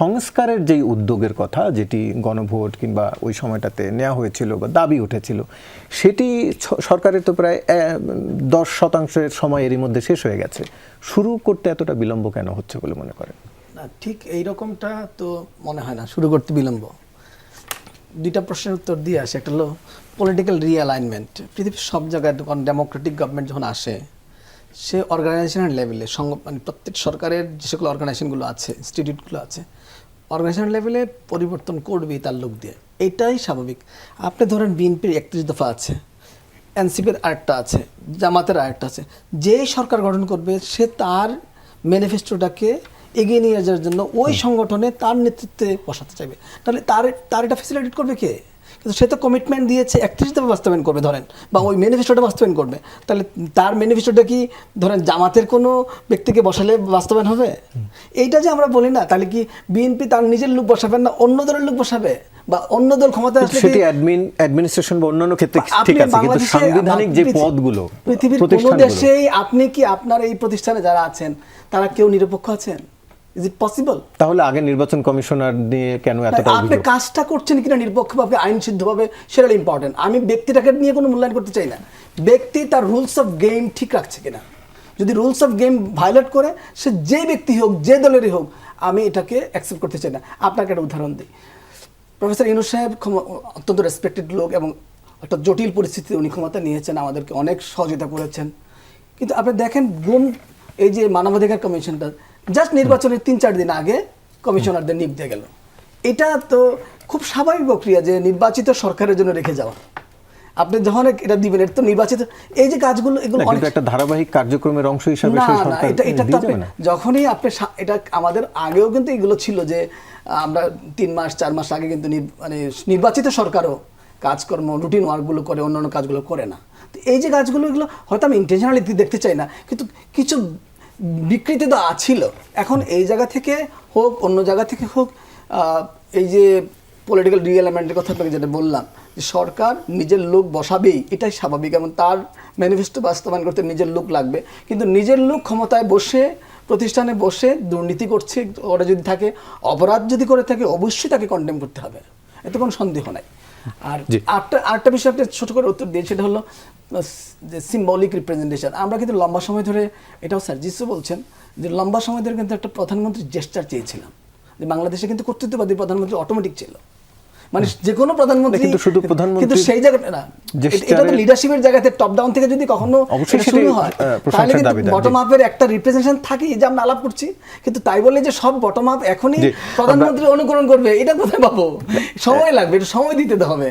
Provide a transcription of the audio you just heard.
সংস্কারের যেই উদ্যোগের কথা, যেটি গণভোট কিংবা ওই সময়টাতে নেওয়া হয়েছিল বা দাবি উঠেছিল, সেটি সরকারের তো প্রায় 10% সময় এরই মধ্যে শেষ হয়ে গেছে। শুরু করতে এতটা বিলম্ব কেন হচ্ছে বলে মনে করেন? না, ঠিক এইরকমটা তো মনে হয় না শুরু করতে বিলম্ব। দুইটা প্রশ্নের উত্তর দিয়ে আসে। একটা হলো পলিটিক্যাল রিঅ্যালাইনমেন্ট। পৃথিবীর সব জায়গায় ডেমোক্রেটিক গভর্নমেন্ট যখন আসে, সে অর্গানাইজেশনাল লেভেলে মানে প্রত্যেক সরকারের যে সকল অর্গানাইজেশনগুলো আছে, ইনস্টিটিউটগুলো আছে, অর্গানাইজেশনাল লেভেলে পরিবর্তন করবেই তার লোক দিয়ে। এটাই স্বাভাবিক। আপনি ধরেন বিএনপির 31 দফা আছে, এনসিপির আরেকটা আছে, জামাতের আরেকটা আছে। যেই সরকার গঠন করবে সে তার ম্যানিফেস্টোটাকে এগিয়ে নিয়ে যাওয়ার জন্য ওই সংগঠনে তার নেতৃত্বে বসাতে চাইবে। তাহলে তার এটা ফ্যাসিলিটেট করবে কে? কিন্তু সে তো কমিটমেন্ট দিয়েছে 31 দফা বাস্তবায়ন করবে ধরেন, বা ওই ম্যানিফেস্টোটা বাস্তবায়ন করবে। তাহলে তার ম্যানিফেস্টোটা কি ধরেন জামাতের কোনো ব্যক্তিকে বসালে বাস্তবায়ন হবে? এইটা যে আমরা বলি না, তাহলে কি বিএনপি তার নিজের লোক বসাবেন না অন্য দলের লোক বসাবে? বা অন্য দল ক্ষমতা আসলে সেটি অ্যাডমিনিস্ট্রেশন বা অন্যান্য ক্ষেত্রে ঠিক আছে, কিন্তু সাংবিধানিক যে পদগুলো পৃথিবীর কোনো দেশেই আপনি কি আপনার এই প্রতিষ্ঠানে যারা আছেন তারা কেউ নিরপেক্ষ আছেন? Is it possible? তাহলে আগে নির্বাচন কমিশনার নিয়ে কেন এতটা আপনি কাজটা করছেন কিনা নিরপেক্ষভাবে আইনসিদ্ধভাবে, সেটা ইম্পর্টেন্ট। আমি ব্যক্তিটাকে নিয়ে কোনো মূল্যায়ন করতে চাই না, ব্যক্তি তার রুলস অফ গেম ঠিক রাখছে কিনা। যদি রুলস অফ গেম ভায়োলেট করে, সে যে ব্যক্তি হোক, যে দলেরই হোক, আমি এটাকে অ্যাকসেপ্ট করতে চাই না। আপনাকে একটা উদাহরণ দিই। প্রফেসর ইউনূস সাহেব অত্যন্ত রেসপেক্টেড লোক, এবং একটা জটিল পরিস্থিতিতে উনি ক্ষমতা নিয়েছেন, আমাদেরকে অনেক সহযোগিতা করেছেন। কিন্তু আপনি দেখেন এই যে মানবাধিকার কমিশনটা জাস্ট নির্বাচনের 3-4 দিন আগে কমিশনারদের নিয়োগ দিয়ে গেল। এটা তো খুব স্বাভাবিক প্রক্রিয়া যে নির্বাচিত সরকারের জন্য রেখে যাওয়া। আপনি যখন এটা দিবেন, এটা তো নির্বাচিত, এই যে কাজগুলো, এগুলো অনেক একটা ধারাবাহিক কার্যক্রমের অংশ হিসেবে এটা যখনই আপনি এটা আমাদের আগেও কিন্তু এগুলো ছিল যে আমরা 3 মাস 4 মাস আগে কিন্তু মানে নির্বাচিত সরকারও কাজকর্ম রুটিন ওয়ার্কগুলো করে, অন্যান্য কাজগুলো করে না। তো এই যে কাজগুলো, এগুলো হয়তো আমি ইন্টেনশনালি দেখতে চাই না, কিন্তু কিছু বিকৃতি তো ছিল। এখন এই জায়গা থেকে হোক, অন্য জায়গা থেকে হোক, এই যে পলিটিক্যাল রিঅ্যালাইনমেন্টের কথা আপনাকে যেটা বললাম, যে সরকার নিজের লোক বসাবেই, এটাই স্বাভাবিক, এবং তার ম্যানিফেস্টো বাস্তবায়ন করতে নিজের লোক লাগবে। কিন্তু নিজের লোক ক্ষমতায় বসে, প্রতিষ্ঠানে বসে দুর্নীতি করছে, ওরা যদি থাকে, অপরাধ যদি করে থাকে, অবশ্যই তাকে কন্ডেম করতে হবে, এতে কোনো সন্দেহ নাই। আর আরেকটা বিষয় আপনি ছোট করে উত্তর দিয়ে, সেটা হলো যে সিম্বলিক রিপ্রেজেন্টেশন। আমরা কিন্তু লম্বা সময় ধরে, এটাও স্যার জিসু বলছেন, যে লম্বা সময় ধরে কিন্তু একটা প্রধানমন্ত্রী জেস্টার চেয়েছিলাম, যে বাংলাদেশে কিন্তু কর্তৃত্ববাদী প্রধানমন্ত্রী অটোমেটিক ছিল, মানে যে কোনো প্রধানমন্ত্রী, কিন্তু সেই জায়গাটা না, এটা তো লিডারশিপের জায়গাতে টপ ডাউন থেকে যদি কখনো শুরু হয়, তাহলে কিন্তু বটম আপের একটা রিপ্রেজেন্টেশন থাকে, যে আমরা আলাপ করছি। কিন্তু তাই বলে যে সব বটম আপ এখনই প্রধানমন্ত্রী অনুকরণ করবে, এটা কোথায় পাবো? সময় লাগবে, একটু সময় দিতে হবে।